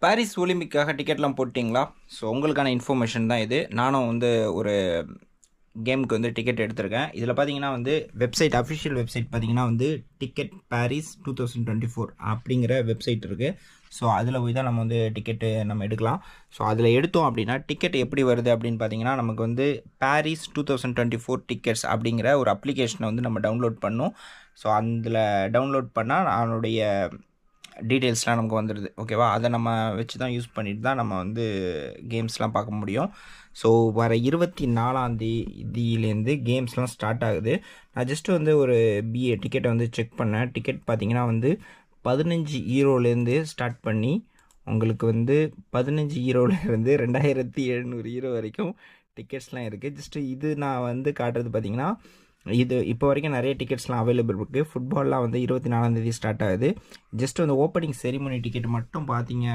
Paris ஒலிம்பிக்காக டிக்கெட்லாம் போட்டிங்களா? So உங்களுக்கான இன்ஃபர்மேஷன் தான் இது. நானும் வந்து ஒரு கேமுக்கு வந்து டிக்கெட் எடுத்திருக்கேன். இதில் பார்த்தீங்கன்னா வந்து வெப்சைட் அஃபிஷியல் வெப்சைட் பார்த்தீங்கன்னா வந்து டிக்கெட் பாரிஸ் 2024 அப்படிங்கிற வெப்சைட் இருக்குது. ஸோ அதில் போய் தான் நம்ம வந்து டிக்கெட்டு நம்ம எடுக்கலாம். ஸோ அதில் எடுத்தோம் அப்படின்னா டிக்கெட் எப்படி வருது அப்படின்னு பார்த்தீங்கன்னா நமக்கு வந்து பாரிஸ் 2024 டிக்கெட்ஸ் அப்படிங்கிற ஒரு அப்ளிகேஷனை வந்து நம்ம டவுன்லோட் பண்ணோம். ஸோ அதில் டவுன்லோட் பண்ணால் அவனுடைய டீட்டெயில்ஸ்லாம் நமக்கு வந்துடுது. ஓகேவா? அதை நம்ம வச்சு தான் யூஸ் பண்ணிட்டு தான் நம்ம வந்து கேம்ஸ்லாம் பார்க்க முடியும். ஸோ வர 24ஆம் தேதியிலேருந்து கேம்ஸ்லாம் ஸ்டார்ட் ஆகுது. நான் ஜஸ்ட்டு வந்து ஒரு பிஏ டிக்கெட்டை வந்து செக் பண்ணேன். டிக்கெட் பார்த்தீங்கன்னா வந்து 15 ஈரோலேருந்து ஸ்டார்ட் பண்ணி உங்களுக்கு வந்து 15 ஈரோலேருந்து 2700 ஈரோ வரைக்கும் டிக்கெட்ஸ்லாம் இருக்குது. ஜஸ்ட்டு இது நான் வந்து காட்டுறது பார்த்தீங்கன்னா இது இப்போ வரைக்கும் நிறைய டிக்கெட்ஸ்லாம் அவைலபிள் இருக்குது. ஃபுட்பால்லாம் வந்து 24ஆம் தேதி ஸ்டார்ட் ஆகுது. ஜஸ்ட் வந்து ஓப்பனிங் செரிமனி டிக்கெட் மட்டும் பார்த்தீங்க